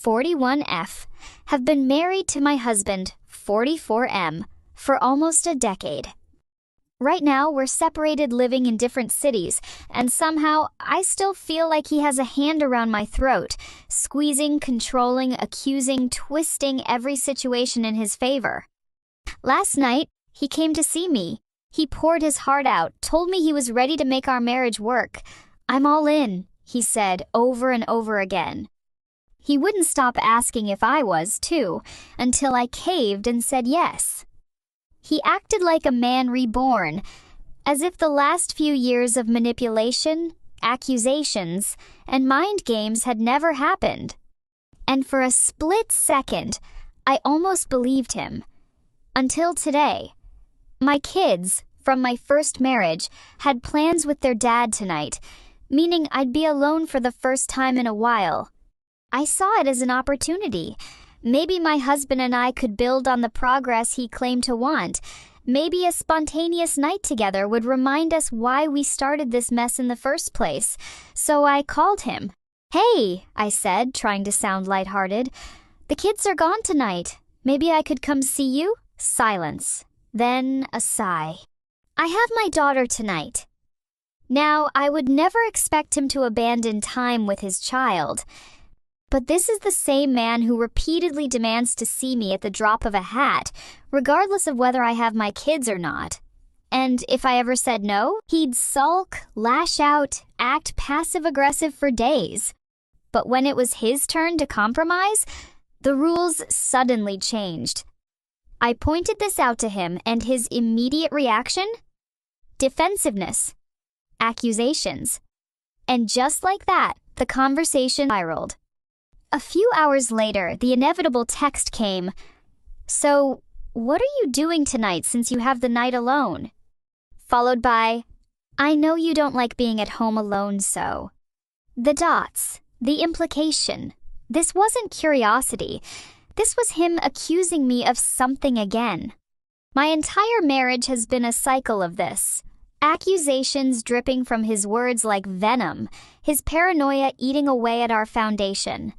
41F, have been married to my husband, 44M, for almost a decade. Right now, we're separated living in different cities, and somehow I still feel like he has a hand around my throat, squeezing, controlling, accusing, twisting every situation in his favor. Last night, he came to see me. He poured his heart out, told me he was ready to make our marriage work. "I'm all in," he said over and over again. He wouldn't stop asking if I was, too, until I caved and said yes. He acted like a man reborn, as if the last few years of manipulation, accusations, and mind games had never happened. And for a split second, I almost believed him. Until today. My kids, from my first marriage, had plans with their dad tonight, meaning I'd be alone for the first time in a while. I saw it as an opportunity. Maybe my husband and I could build on the progress he claimed to want. Maybe a spontaneous night together would remind us why we started this mess in the first place. So I called him. "Hey," I said, trying to sound lighthearted. "The kids are gone tonight. Maybe I could come see you?" Silence. Then a sigh. "I have my daughter tonight." Now, I would never expect him to abandon time with his child. But this is the same man who repeatedly demands to see me at the drop of a hat, regardless of whether I have my kids or not. And if I ever said no, he'd sulk, lash out, act passive-aggressive for days. But when it was his turn to compromise, the rules suddenly changed. I pointed this out to him, and his immediate reaction? Defensiveness. Accusations. And just like that, the conversation spiraled. A few hours later, the inevitable text came. "So, what are you doing tonight since you have the night alone?" Followed by, "I know you don't like being at home alone, so." The dots, the implication. This wasn't curiosity. This was him accusing me of something again. My entire marriage has been a cycle of this. Accusations dripping from his words like venom, his paranoia eating away at our foundation.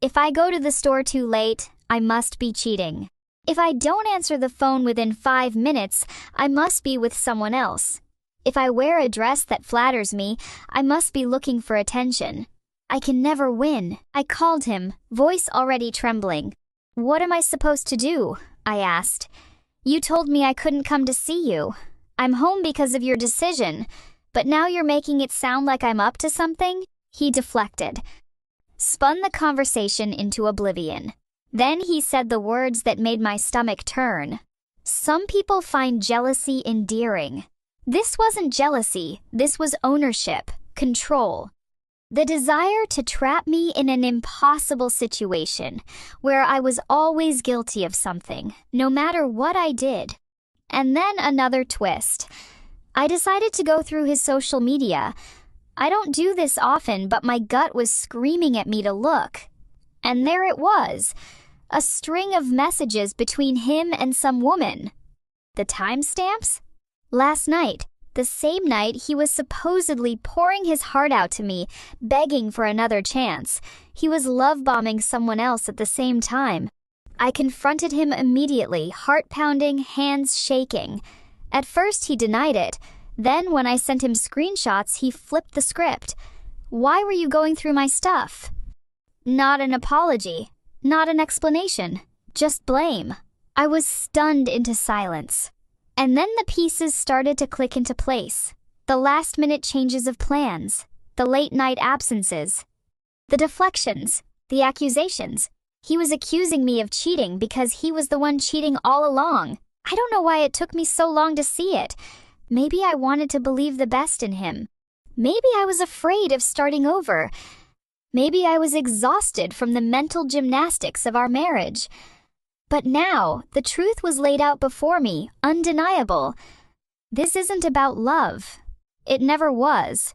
If I go to the store too late, I must be cheating. If I don't answer the phone within 5 minutes, I must be with someone else. If I wear a dress that flatters me, I must be looking for attention. I can never win. I called him, voice already trembling. "What am I supposed to do?" I asked. "You told me I couldn't come to see you. I'm home because of your decision, but now you're making it sound like I'm up to something?" He deflected. Spun the conversation into oblivion. Then he said the words that made my stomach turn. "Some people find jealousy endearing." This wasn't jealousy, this was ownership, control. The desire to trap me in an impossible situation, where I was always guilty of something, no matter what I did. And then another twist. I decided to go through his social media. I don't do this often, but my gut was screaming at me to look. And there it was, a string of messages between him and some woman. The timestamps? Last night, the same night he was supposedly pouring his heart out to me, begging for another chance. He was love-bombing someone else at the same time. I confronted him immediately, heart pounding, hands shaking. At first he denied it. Then, when I sent him screenshots, he flipped the script. "Why were you going through my stuff?" Not an apology, not an explanation, just blame. I was stunned into silence. And then the pieces started to click into place. The last-minute changes of plans, the late-night absences, the deflections, the accusations. He was accusing me of cheating because he was the one cheating all along. I don't know why it took me so long to see it. Maybe I wanted to believe the best in him. Maybe I was afraid of starting over. Maybe I was exhausted from the mental gymnastics of our marriage. But now, the truth was laid out before me, undeniable. This isn't about love. It never was.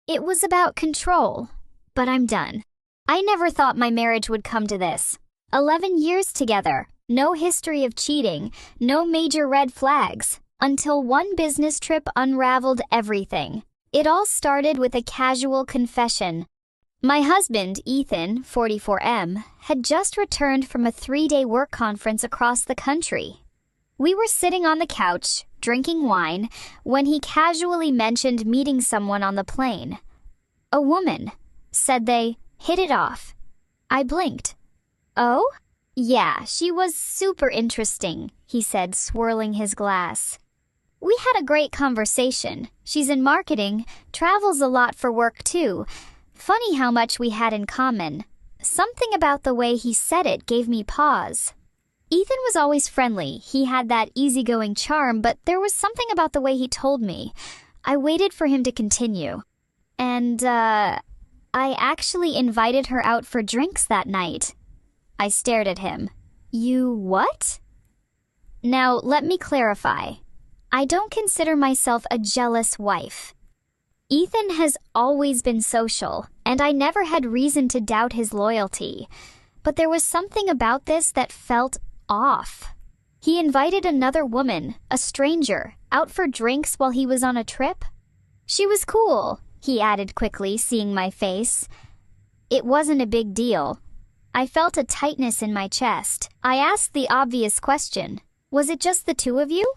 It was about control. But I'm done. I never thought my marriage would come to this. 11 years together, no history of cheating, no major red flags. Until one business trip unraveled everything. It all started with a casual confession. My husband, Ethan, 44M, had just returned from a 3-day work conference across the country. We were sitting on the couch, drinking wine, when he casually mentioned meeting someone on the plane. A woman. Said they hit it off. I blinked. Oh? Yeah, she was super interesting, he said, swirling his glass. We had a great conversation. She's in marketing, travels a lot for work too. Funny how much we had in common. Something about the way he said it gave me pause. Ethan was always friendly. He had that easygoing charm, but there was something about the way he told me. I waited for him to continue. And, I actually invited her out for drinks that night. I stared at him. You what? Now, let me clarify. I don't consider myself a jealous wife. Ethan has always been social, and I never had reason to doubt his loyalty. But there was something about this that felt off. He invited another woman, a stranger, out for drinks while he was on a trip. She was cool, he added quickly, seeing my face. It wasn't a big deal. I felt a tightness in my chest. I asked the obvious question. Was it just the two of you?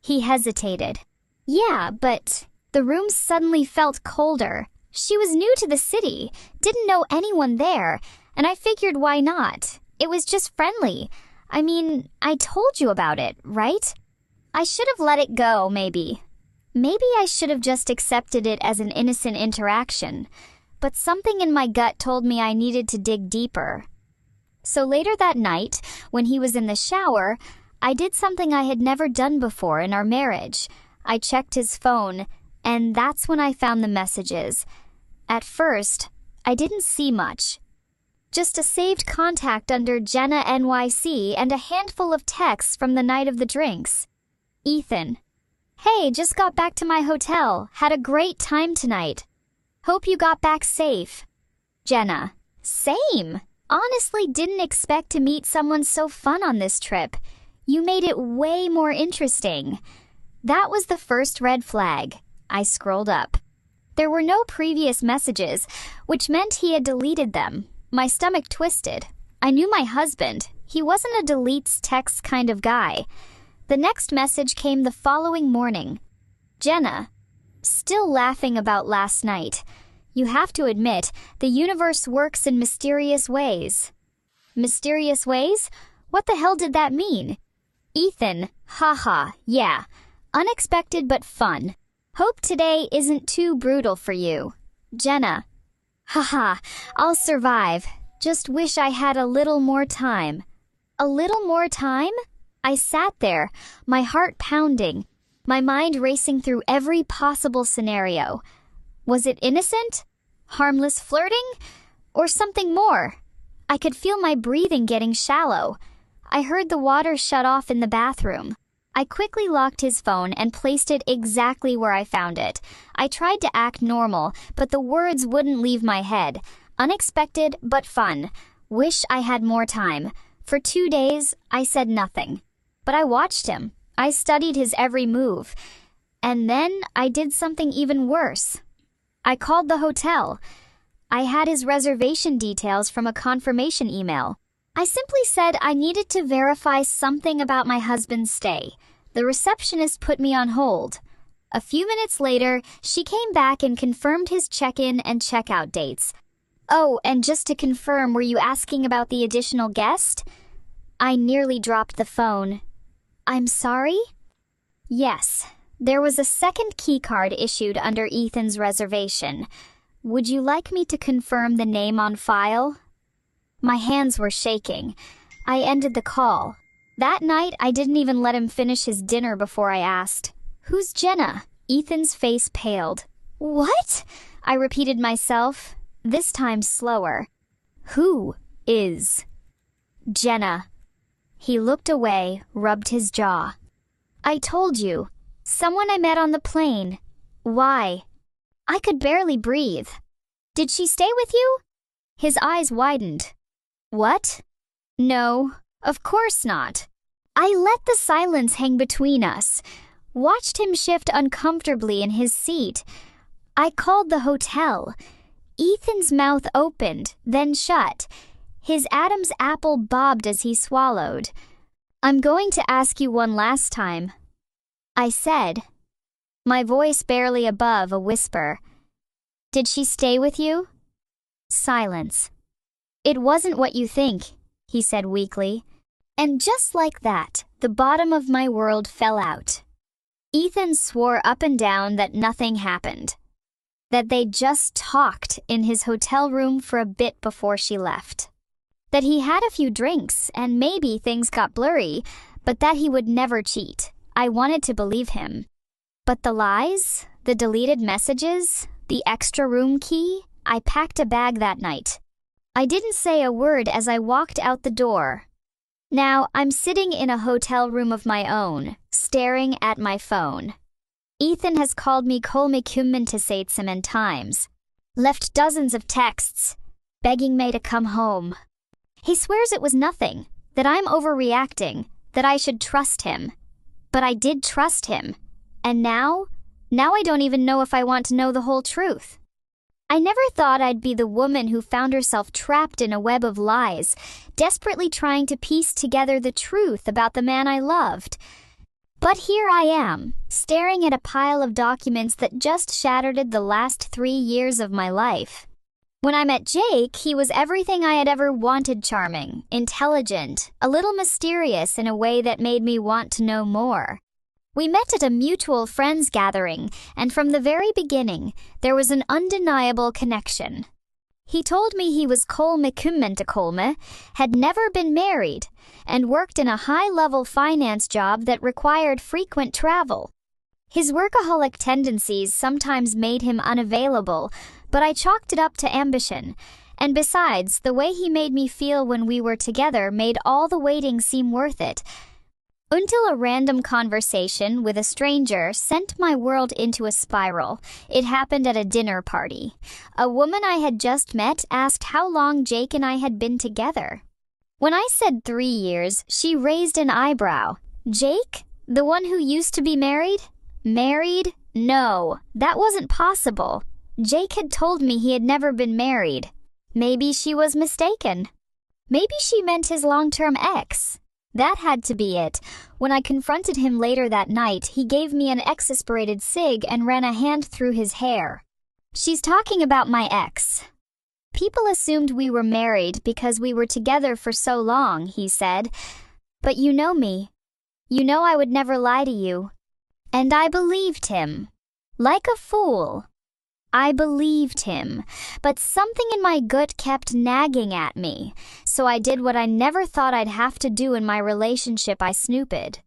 He hesitated. Yeah, but the room suddenly felt colder. She was new to the city, didn't know anyone there, and I figured why not? It was just friendly. I mean, I told you about it, right? I should have let it go, maybe. Maybe I should have just accepted it as an innocent interaction. But something in my gut told me I needed to dig deeper. So later that night, when he was in the shower, I did something I had never done before in our marriage. I checked his phone, and that's when I found the messages. At first, I didn't see much. Just a saved contact under Jenna NYC and a handful of texts from the night of the drinks. Ethan. Hey, just got back to my hotel. Had a great time tonight. Hope you got back safe. Jenna. Same. Honestly, didn't expect to meet someone so fun on this trip. You made it way more interesting. That was the first red flag. I scrolled up. There were no previous messages, which meant he had deleted them. My stomach twisted. I knew my husband. He wasn't a deletes text kind of guy. The next message came the following morning. Jenna. Still laughing about last night. You have to admit, the universe works in mysterious ways. Mysterious ways? What the hell did that mean? Ethan. Haha, yeah. Unexpected but fun. Hope today isn't too brutal for you. Jenna. Haha, I'll survive. Just wish I had a little more time. A little more time? I sat there, my heart pounding, my mind racing through every possible scenario. Was it innocent? Harmless flirting? Or something more? I could feel my breathing getting shallow. I heard the water shut off in the bathroom. I quickly locked his phone and placed it exactly where I found it. I tried to act normal, but the words wouldn't leave my head. Unexpected but fun. Wish I had more time. For 2 days, I said nothing. But I watched him. I studied his every move. And then I did something even worse. I called the hotel. I had his reservation details from a confirmation email. I simply said I needed to verify something about my husband's stay. The receptionist put me on hold. A few minutes later, she came back and confirmed his check-in and check-out dates. Oh, and just to confirm, were you asking about the additional guest? I nearly dropped the phone. I'm sorry? Yes, there was a second keycard issued under Ethan's reservation. Would you like me to confirm the name on file? My hands were shaking. I ended the call. That night, I didn't even let him finish his dinner before I asked, "Who's Jenna?" Ethan's face paled. What? I repeated myself, this time slower. Who is Jenna? He looked away, rubbed his jaw. I told you. Someone I met on the plane. Why? I could barely breathe. Did she stay with you? His eyes widened. What? No, of course not. I let the silence hang between us, watched him shift uncomfortably in his seat. I called the hotel. Ethan's mouth opened, then shut. His Adam's apple bobbed as he swallowed. "I'm going to ask you one last time," I said, my voice barely above a whisper. "Did she stay with you?" Silence. "It wasn't what you think," he said weakly. And just like that, the bottom of my world fell out. Ethan swore up and down that nothing happened, that they just talked in his hotel room for a bit before she left, that he had a few drinks and maybe things got blurry, but that he would never cheat. I wanted to believe him. But the lies, the deleted messages, the extra room key, I packed a bag that night. I didn't say a word as I walked out the door. Now I'm sitting in a hotel room of my own, staring at my phone. Ethan has called me kolmikummentasatsamen times, left dozens of texts, begging me to come home. He swears it was nothing, that I'm overreacting, that I should trust him. But I did trust him. And now I don't even know if I want to know the whole truth. I never thought I'd be the woman who found herself trapped in a web of lies, desperately trying to piece together the truth about the man I loved. But here I am, staring at a pile of documents that just shattered the last 3 years of my life. When I met Jake, he was everything I had ever wanted: charming, intelligent, a little mysterious in a way that made me want to know more. We met at a mutual friends gathering, and from the very beginning, there was an undeniable connection. He told me he was kolmikummentaskolme, had never been married, and worked in a high-level finance job that required frequent travel. His workaholic tendencies sometimes made him unavailable, but I chalked it up to ambition. And besides, the way he made me feel when we were together made all the waiting seem worth it. Until a random conversation with a stranger sent my world into a spiral. It happened at a dinner party. A woman I had just met asked how long Jake and I had been together. When I said 3 years, she raised an eyebrow. "Jake? The one who used to be married?" Married? No, that wasn't possible. Jake had told me he had never been married. Maybe she was mistaken. Maybe she meant his long-term ex. That had to be it. When I confronted him later that night, he gave me an exasperated cig and ran a hand through his hair. "She's talking about my ex. People assumed we were married because we were together for so long," he said. "But you know me. You know I would never lie to you." And I believed him. Like a fool. I believed him, but something in my gut kept nagging at me, so I did what I never thought I'd have to do in my relationship. I snooped.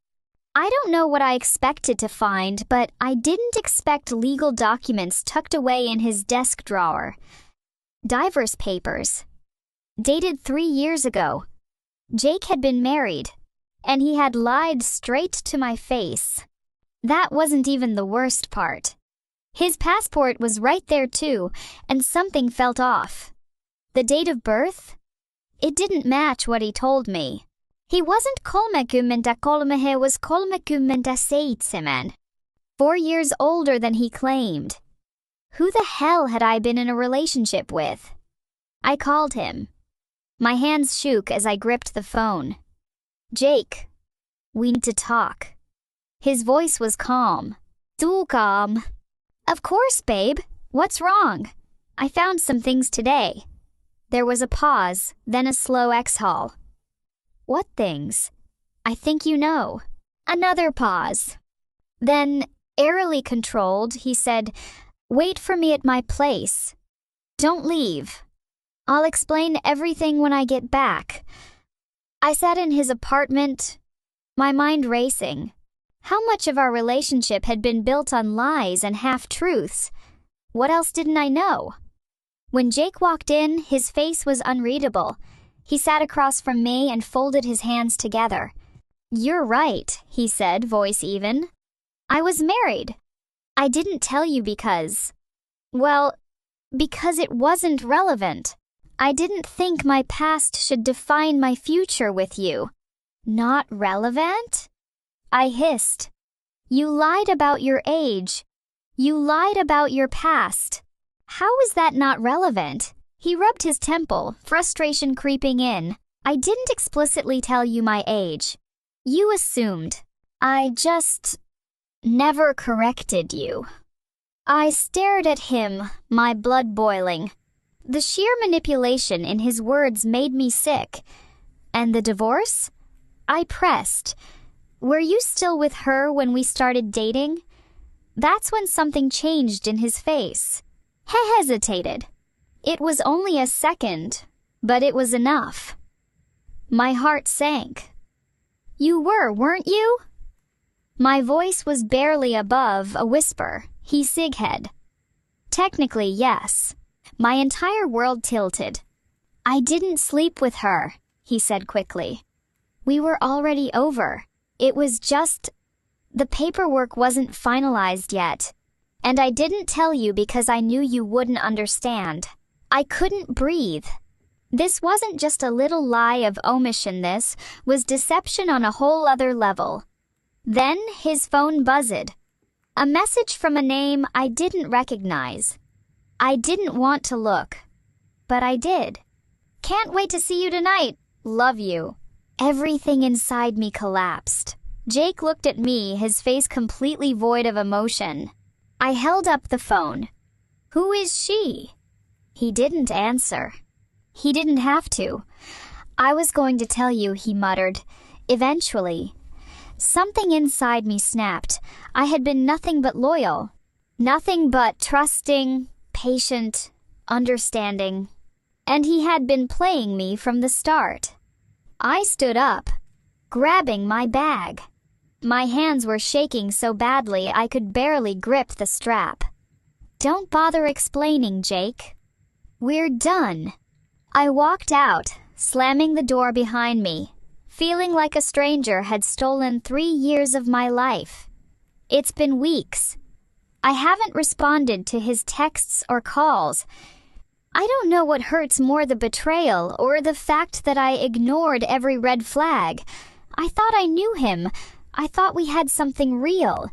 I don't know what I expected to find, but I didn't expect legal documents tucked away in his desk drawer. Divorce papers. Dated 3 years ago. Jake had been married, and he had lied straight to my face. That wasn't even the worst part. His passport was right there too, and something felt off. The date of birth? It didn't match what he told me. He wasn't kolmikummentaskolme, he was kolmikummentasatsamen. 4 years older than he claimed. Who the hell had I been in a relationship with? I called him. My hands shook as I gripped the phone. "Jake, we need to talk." His voice was calm. Too calm. "Of course, babe. What's wrong? I found some things today." There was a pause, then a slow exhale. "What things?" "I think you know." Another pause. Then, airily controlled, he said, "Wait for me at my place. Don't leave. I'll explain everything when I get back." I sat in his apartment, my mind racing. How much of our relationship had been built on lies and half-truths? What else didn't I know? When Jake walked in, his face was unreadable. He sat across from me and folded his hands together. "You're right," he said, voice even. "I was married. I didn't tell you because it wasn't relevant. I didn't think my past should define my future with you." "Not relevant?" I hissed. "You lied about your age. You lied about your past. How is that not relevant? He rubbed his temple, frustration creeping in. I didn't explicitly tell you my age. You assumed. I just never corrected you. I stared at him, my blood boiling. The sheer manipulation in his words made me sick. And the divorce? I pressed. Were you still with her when we started dating? That's when something changed in his face. He hesitated. It was only a second, but it was enough. My heart sank. You were, weren't you? My voice was barely above a whisper. He sighed. Technically, yes. My entire world tilted. I didn't sleep with her, he said quickly. We were already over. It was just... the paperwork wasn't finalized yet. And I didn't tell you because I knew you wouldn't understand. I couldn't breathe. This wasn't just a little lie of omission, this was deception on a whole other level. Then his phone buzzed. A message from a name I didn't recognize. I didn't want to look, but I did. Can't wait to see you tonight. Love you. Everything inside me collapsed. Jake looked at me, his face completely void of emotion. I held up the phone. Who is she? He didn't answer. He didn't have to. I was going to tell you, he muttered. Eventually. Something inside me snapped. I had been nothing but loyal. Nothing but trusting, patient, understanding. And he had been playing me from the start. I stood up, grabbing my bag. My hands were shaking so badly I could barely grip the strap. Don't bother explaining, Jake. We're done. I walked out, slamming the door behind me, feeling like a stranger had stolen 3 years of my life. It's been weeks. I haven't responded to his texts or calls. I don't know what hurts more, the betrayal or the fact that I ignored every red flag. I thought I knew him. I thought we had something real.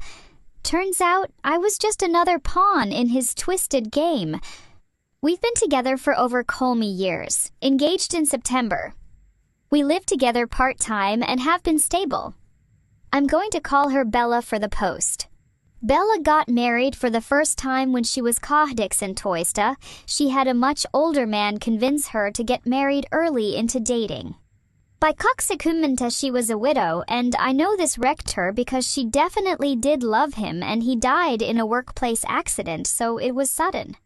Turns out I was just another pawn in his twisted game. We've been together for over years, engaged in September. We live together part-time and have been stable. I'm going to call her Bella for the post. Bella got married for the first time when she was 16. She had a much older man convince her to get married early into dating. By 16 she was a widow, and I know this wrecked her because she definitely did love him and he died in a workplace accident, so it was sudden.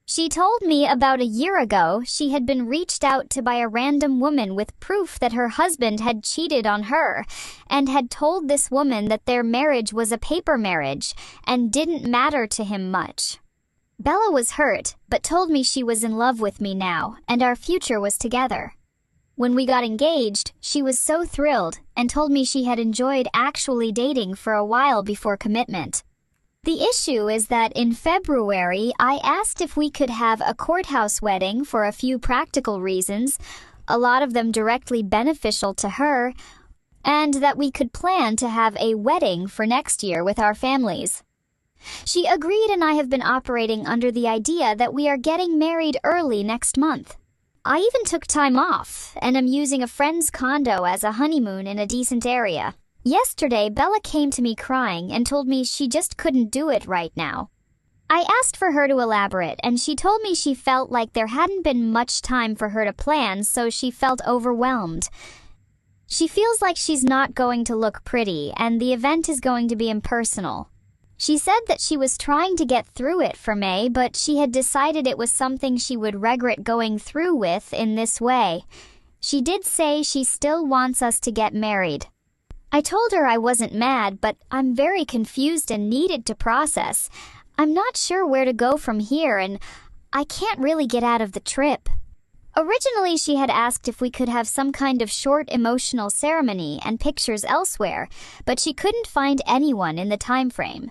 She told me about a year ago she had been reached out to by a random woman with proof that her husband had cheated on her and had told this woman that their marriage was a paper marriage and didn't matter to him much. Bella was hurt, but told me she was in love with me now and our future was together. When we got engaged, she was so thrilled and told me she had enjoyed actually dating for a while before commitment. The issue is that in February, I asked if we could have a courthouse wedding for a few practical reasons, a lot of them directly beneficial to her, and that we could plan to have a wedding for next year with our families. She agreed, and I have been operating under the idea that we are getting married early next month. I even took time off, and am using a friend's condo as a honeymoon in a decent area. Yesterday, Bella came to me crying and told me she just couldn't do it right now. I asked for her to elaborate, and she told me she felt like there hadn't been much time for her to plan, so she felt overwhelmed. She feels like she's not going to look pretty, and the event is going to be impersonal. She said that she was trying to get through it for May, but she had decided it was something she would regret going through with in this way. She did say she still wants us to get married. I told her I wasn't mad, but I'm very confused and needed to process. I'm not sure where to go from here, and I can't really get out of the trip. Originally, she had asked if we could have some kind of short emotional ceremony and pictures elsewhere, but she couldn't find anyone in the time frame.